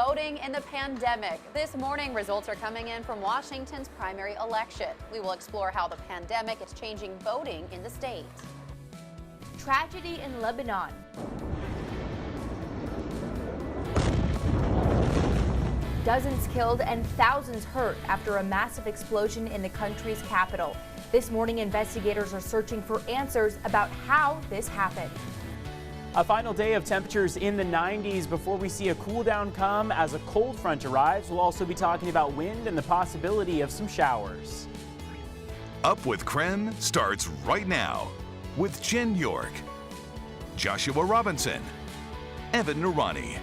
voting in the pandemic. This morning, results are coming in from Washington's primary election. We will explore how the pandemic is changing voting in the state. Tragedy in Lebanon. Dozens killed and thousands hurt after a massive explosion in the country's capital. This morning, investigators are searching for answers about how this happened. A final day of temperatures in the 90s before we see a cool down come as a cold front arrives. We'll also be talking about wind and the possibility of some showers. Up with KREM starts right now with Jen York, Joshua Robinson, Evan Noorani,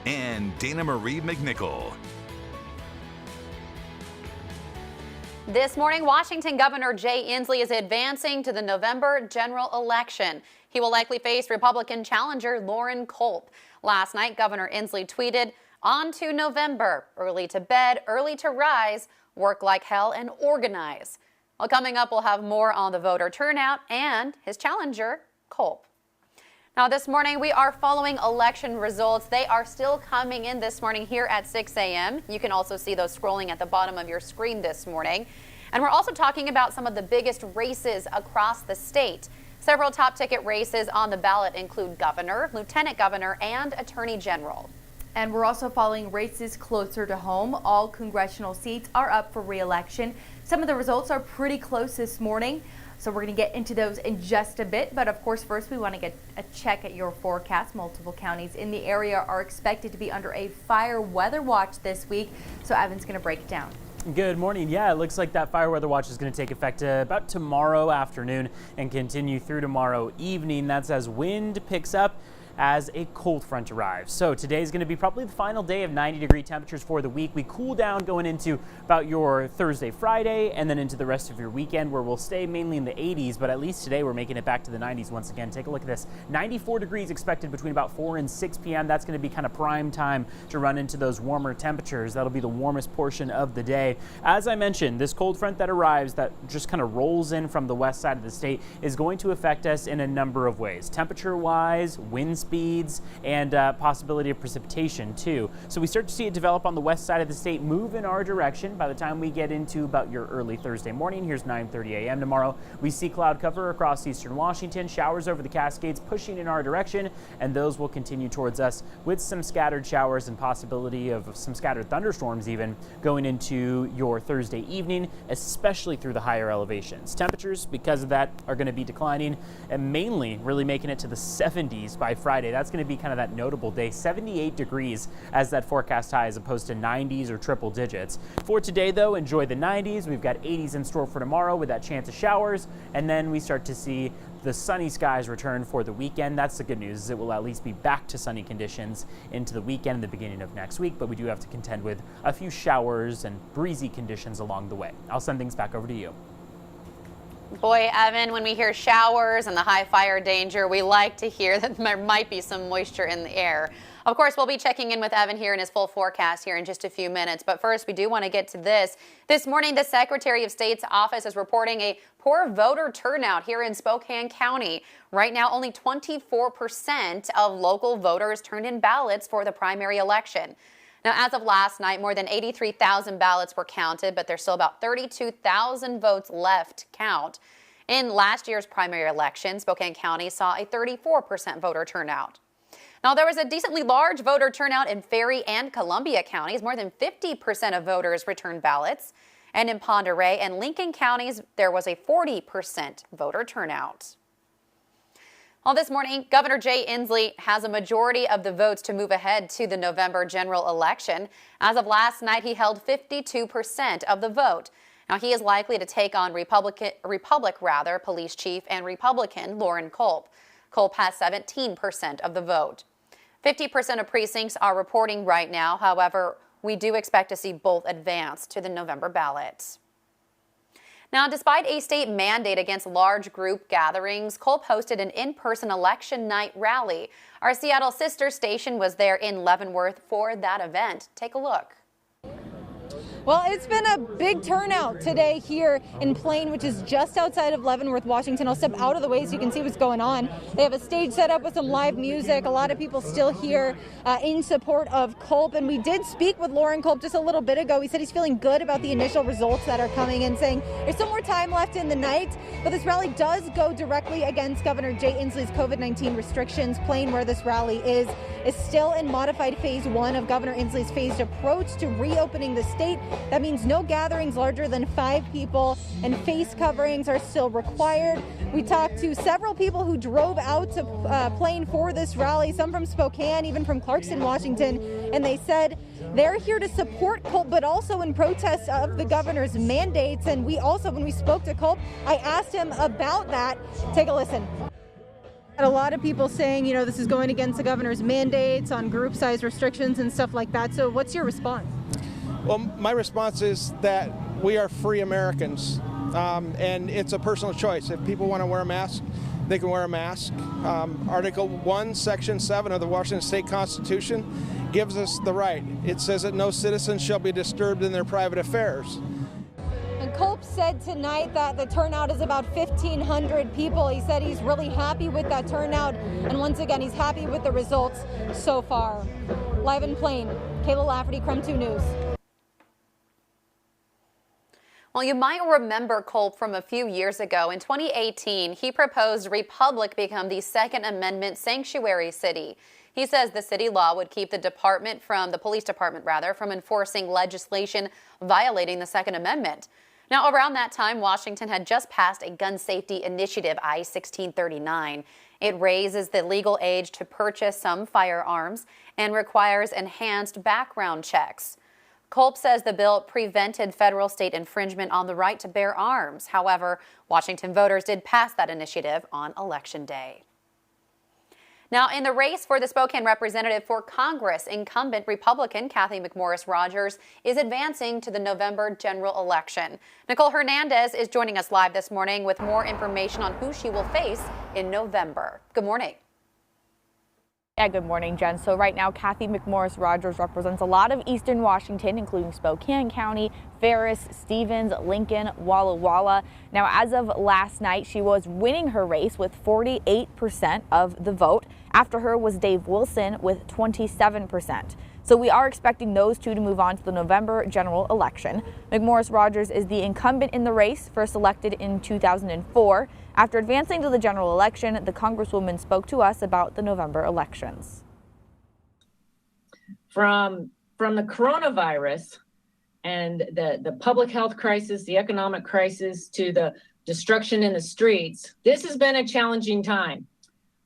and Dana Marie McNichol. This morning, Washington Governor Jay Inslee is advancing to the November general election. He will likely face Republican challenger Loren Culp. Last night, Governor Inslee tweeted, "On to November, early to bed, early to rise, work like hell and organize." Well, coming up, we'll have more on the voter turnout and his challenger, Culp. Now, this morning, we are following election results. They are still coming in this morning here at 6 a.m. You can also see those scrolling at the bottom of your screen this morning. And we're also talking about some of the biggest races across the state. Several top ticket races on the ballot include governor, lieutenant governor, and attorney general. And we're also following races closer to home. All congressional seats are up for re-election. Some of the results are pretty close this morning, so we're going to get into those in just a bit. But of course, first we want to get a check at your forecast. Multiple counties in the area are expected to be under a fire weather watch this week, so Evan's going to break it down. Good morning. Yeah, it looks like that fire weather watch is going to take effect about tomorrow afternoon and continue through tomorrow evening. That's as wind picks up as a cold front arrives. So today's going to be probably the final day of 90-degree temperatures for the week. We cool down going into about your Thursday, Friday, and then into the rest of your weekend, where we'll stay mainly in the 80s, but at least today we're making it back to the 90s once again. Take a look at this. 94 degrees expected between about 4 and 6 p.m. That's going to be kind of prime time to run into those warmer temperatures. That'll be the warmest portion of the day. As I mentioned, this cold front that arrives, that just kind of rolls in from the west side of the state, is going to affect us in a number of ways. Temperature-wise, wind speeds, and possibility of precipitation too. So we start to see it develop on the west side of the state, move in our direction by the time we get into about your early Thursday morning. Here's 9:30 a.m. tomorrow. We see cloud cover across eastern Washington, showers over the Cascades pushing in our direction, and those will continue towards us with some scattered showers and possibility of some scattered thunderstorms even going into your Thursday evening, especially through the higher elevations. Temperatures, because of that, are going to be declining and mainly really making it to the 70s by Friday. That's going to be kind of that notable day. 78 degrees as that forecast high, as opposed to 90s or triple digits. For today, though, enjoy the 90s. We've got 80s in store for tomorrow with that chance of showers, and then we start to see the sunny skies return for the weekend. That's the good news, is it will at least be back to sunny conditions into the weekend and the beginning of next week, but we do have to contend with a few showers and breezy conditions along the way. I'll send things back over to you. Boy, Evan, when we hear showers and the high fire danger, we like to hear that there might be some moisture in the air. Of course, we'll be checking in with Evan here in his full forecast here in just a few minutes. But first, we do want to get to this. This morning, the Secretary of State's office is reporting a poor voter turnout here in Spokane County. Right now, only 24% of local voters turned in ballots for the primary election. Now, as of last night, more than 83,000 ballots were counted, but there's still about 32,000 votes left to count. In last year's primary election, Spokane County saw a 34% voter turnout. Now, there was a decently large voter turnout in Ferry and Columbia counties. More than 50% of voters returned ballots. And in Pend Oreille and Lincoln counties, there was a 40% voter turnout. Well, this morning, Governor Jay Inslee has a majority of the votes to move ahead to the November general election. As of last night, he held 52% of the vote. Now, he is likely to take on Republic Police Chief and Republican Loren Culp. Culp has 17% of the vote. 50% of precincts are reporting right now. However, we do expect to see both advance to the November ballot. Now, despite a state mandate against large group gatherings, Culp hosted an in-person election night rally. Our Seattle sister station was there in Leavenworth for that event. Take a look. Well, it's been a big turnout today here in Plain, which is just outside of Leavenworth, Washington. I'll step out of the way so you can see what's going on. They have a stage set up with some live music. A lot of people still here in support of Culp. And we did speak with Loren Culp just a little bit ago. He said he's feeling good about the initial results that are coming in, saying there's still more time left in the night. But this rally does go directly against Governor Jay Inslee's COVID-19 restrictions. Plain, where this rally is still in modified phase 1 of Governor Inslee's phased approach to reopening the state. That means no gatherings larger than 5 people, and face coverings are still required. We talked to several people who drove out to Plain for this rally, some from Spokane, even from Clarkston, Washington, and they said they're here to support Culp, but also in protest of the governor's mandates. And we also, when we spoke to Culp, I asked him about that. Take a listen. A lot of people saying, you know, this is going against the governor's mandates on group size restrictions and stuff like that. So what's your response? Well, my response is that we are free Americans, and it's a personal choice. If people want to wear a mask, they can wear a mask. Article 1, Section 7 of the Washington State Constitution gives us the right. It says that no citizen shall be disturbed in their private affairs. And Culp said tonight that the turnout is about 1,500 people. He said he's really happy with that turnout, and once again, he's happy with the results so far. Live in Plain, Kayla Lafferty, KREM 2 News. Well, you might remember Culp from a few years ago. In 2018, he proposed Republic become the Second Amendment sanctuary city. He says the city law would keep the police department from enforcing legislation violating the Second Amendment. Now, around that time, Washington had just passed a gun safety initiative, I-1639. It raises the legal age to purchase some firearms and requires enhanced background checks. Culp says the bill prevented federal state infringement on the right to bear arms. However, Washington voters did pass that initiative on Election Day. Now, in the race for the Spokane representative for Congress, incumbent Republican Cathy McMorris Rodgers is advancing to the November general election. Nicole Hernandez is joining us live this morning with more information on who she will face in November. Good morning. Yeah, good morning, Jen. So right now, Cathy McMorris Rodgers represents a lot of eastern Washington, including Spokane County, Ferris, Stevens, Lincoln, Walla Walla. Now, as of last night, she was winning her race with 48% of the vote. After her was Dave Wilson with 27%. So we are expecting those two to move on to the November general election. McMorris Rodgers is the incumbent in the race, first elected in 2004. After advancing to the general election, the Congresswoman spoke to us about the November elections. From the coronavirus and the public health crisis, the economic crisis, to the destruction in the streets, this has been a challenging time.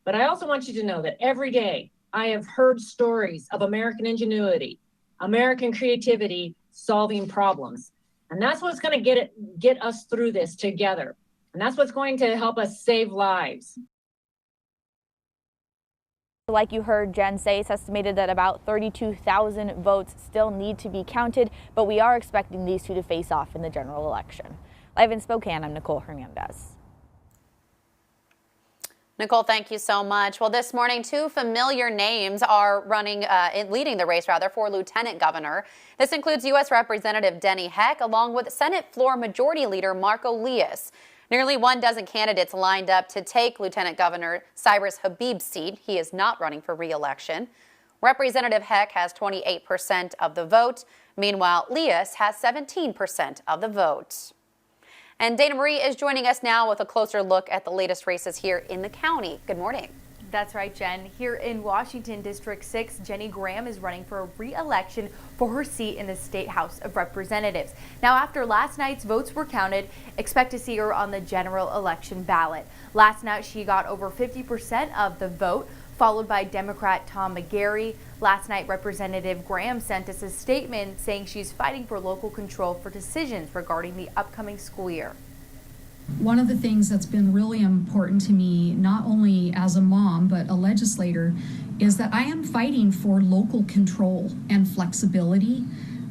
But I also want you to know that every day I have heard stories of American ingenuity, American creativity, solving problems. And that's what's going to get us through this together. And that's what's going to help us save lives. Like you heard Jen say, it's estimated that about 32,000 votes still need to be counted, but we are expecting these two to face off in the general election. Live in Spokane, I'm Nicole Hernandez. Nicole, thank you so much. Well, this morning, two familiar names are leading the race for lieutenant governor. This includes U.S. Representative Denny Heck, along with Senate Floor Majority Leader Marco Lias. Nearly 12 candidates lined up to take Lieutenant Governor Cyrus Habib's seat. He is not running for re-election. Representative Heck has 28% of the vote. Meanwhile, Lias has 17% of the vote. And Dana Marie is joining us now with a closer look at the latest races here in the county. Good morning. That's right, Jen. Here in Washington District 6, Jenny Graham is running for re-election for her seat in the State House of Representatives. Now, after last night's votes were counted, expect to see her on the general election ballot. Last night, she got over 50% of the vote, followed by Democrat Tom McGarry. Last night, Representative Graham sent us a statement saying she's fighting for local control for decisions regarding the upcoming school year. One of the things that's been really important to me, not only as a mom, but a legislator, is that I am fighting for local control and flexibility.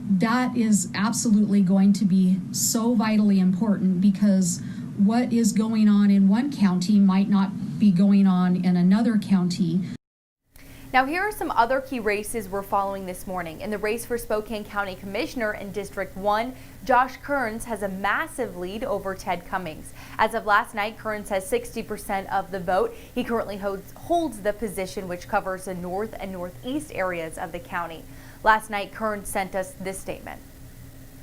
That is absolutely going to be so vitally important, because what is going on in one county might not be going on in another county. Now here are some other key races we're following this morning. In the race for Spokane County Commissioner in District 1, Josh KERNS has a massive lead over Ted Cummings. As of last night, KERNS has 60% of the vote. He currently holds the position, which covers the north and northeast areas of the county. Last night, KERNS sent us this statement.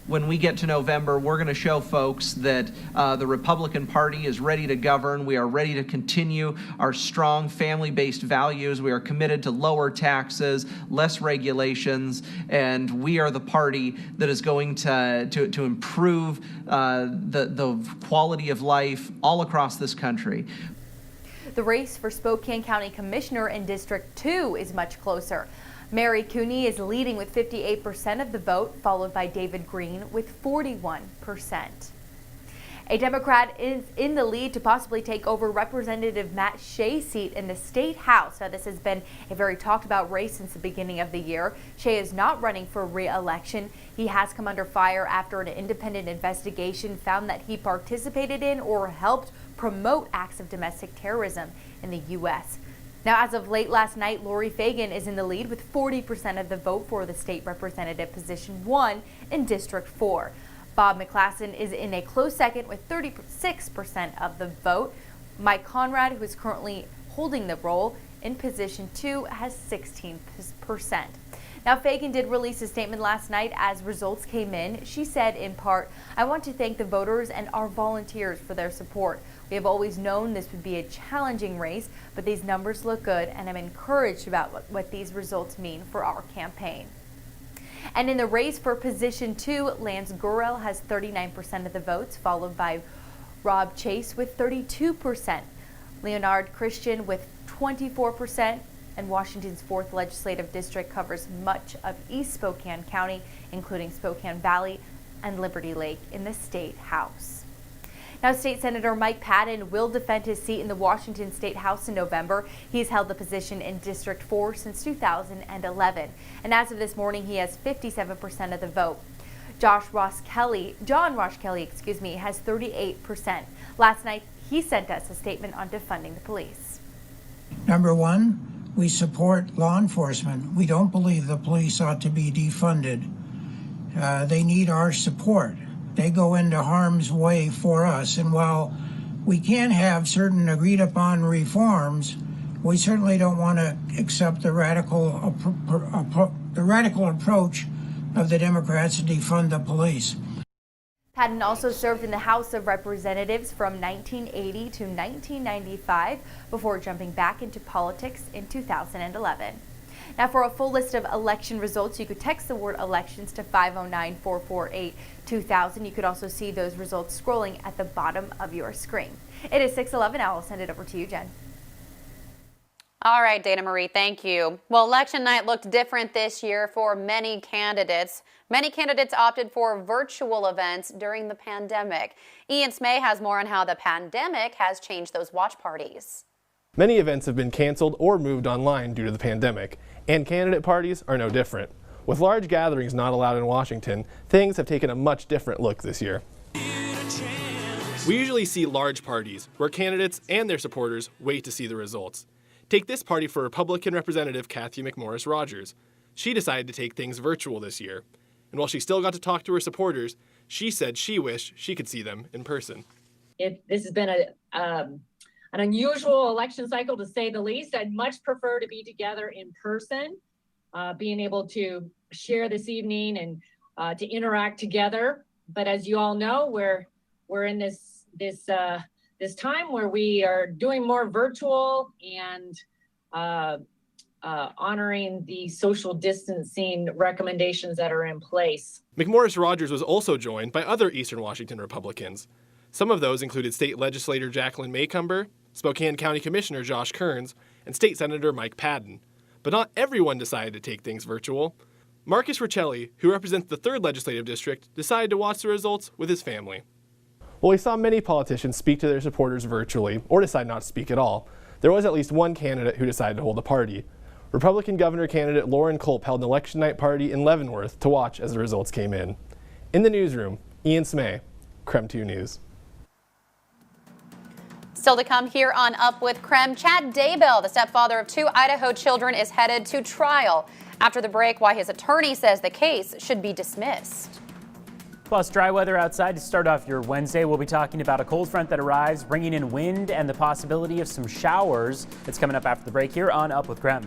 When we get to November, we're going to show folks that the Republican Party is ready to govern. We are ready to continue our strong family-based values. We are committed to lower taxes, less regulations, and we are the party that is going to improve the quality of life all across this country. The race for Spokane County Commissioner in District 2 is much closer. Mary Cooney is leading with 58% of the vote, followed by David Green with 41%. A Democrat is in the lead to possibly take over Representative Matt Shea's seat in the State House. Now, this has been a very talked about race since the beginning of the year. Shea is not running for re-election. He has come under fire after an independent investigation found that he participated in or helped promote acts of domestic terrorism in the U.S. Now, as of late last night, Lori Fagan is in the lead with 40% of the vote for the state representative position 1 in District 4. Bob McClasson is in a close second with 36% of the vote. Mike Conrad, who is currently holding the role in position 2, has 16%. Now, Fagan did release a statement last night as results came in. She said, in part, "I want to thank the voters and our volunteers for their support. We have always known this would be a challenging race, but these numbers look good, and I'm encouraged about what these results mean for our campaign." And in the race for position 2, Lance Gurrell has 39% of the votes, followed by Rob Chase with 32%, Leonard Christian with 24%, and Washington's 4th legislative district covers much of East Spokane County, including Spokane Valley and Liberty Lake in the State House. Now, State Senator Mike Padden will defend his seat in the Washington State House in November. He's held the position in District 4 since 2011. And as of this morning, he has 57% of the vote. John Ross Kelly, has 38%. Last night, he sent us a statement on defunding the police. Number one, we support law enforcement. We don't believe the police ought to be defunded. They need our support. They go into harm's way for us. And while we can have certain agreed upon reforms, we certainly don't want to accept the radical approach of the Democrats to defund the police. Padden also served in the House of Representatives from 1980 to 1995 before jumping back into politics in 2011. Now, for a full list of election results, you could text the word elections to 509-448-2000. You could also see those results scrolling at the bottom of your screen. It is 6:11 now. I'll send it over to you, Jen. All right, Dana Marie, thank you. Well, election night looked different this year for many candidates. Many candidates opted for virtual events during the pandemic. Ian Smay has more on how the pandemic has changed those watch parties. Many events have been canceled or moved online due to the pandemic, and candidate parties are no different. With large gatherings not allowed in Washington, things have taken a much different look this year. We usually see large parties where candidates and their supporters wait to see the results. Take this party for Republican Representative Kathy McMorris Rogers. She decided to take things virtual this year. And while she still got to talk to her supporters, she said she wished she could see them in person. This has been an unusual election cycle, to say the least. I'd much prefer to be together in person, being able to share this evening and to interact together. But as you all know, we're in this time where we are doing more virtual and honoring the social distancing recommendations that are in place. McMorris Rogers was also joined by other Eastern Washington Republicans. Some of those included State Legislator Jacqueline Maycumber, Spokane County Commissioner Josh KERNS, and State Senator Mike Padden. But not everyone decided to take things virtual. Marcus Riccelli, who represents the 3rd Legislative District, decided to watch the results with his family. While we saw many politicians speak to their supporters virtually or decide not to speak at all, there was at least one candidate who decided to hold a party. Republican governor candidate Lauren Culp held an election night party in Leavenworth to watch as the results came in. In the newsroom, Ian Smay, KREM 2 News. Still to come here on Up with KREM, Chad Daybell, the stepfather of 2 Idaho children, is headed to trial. After the break, why his attorney says the case should be dismissed. Plus, dry weather outside to start off your Wednesday. We'll be talking about a cold front that arrives, bringing in wind and the possibility of some showers. It's coming up after the break here on Up with KREM.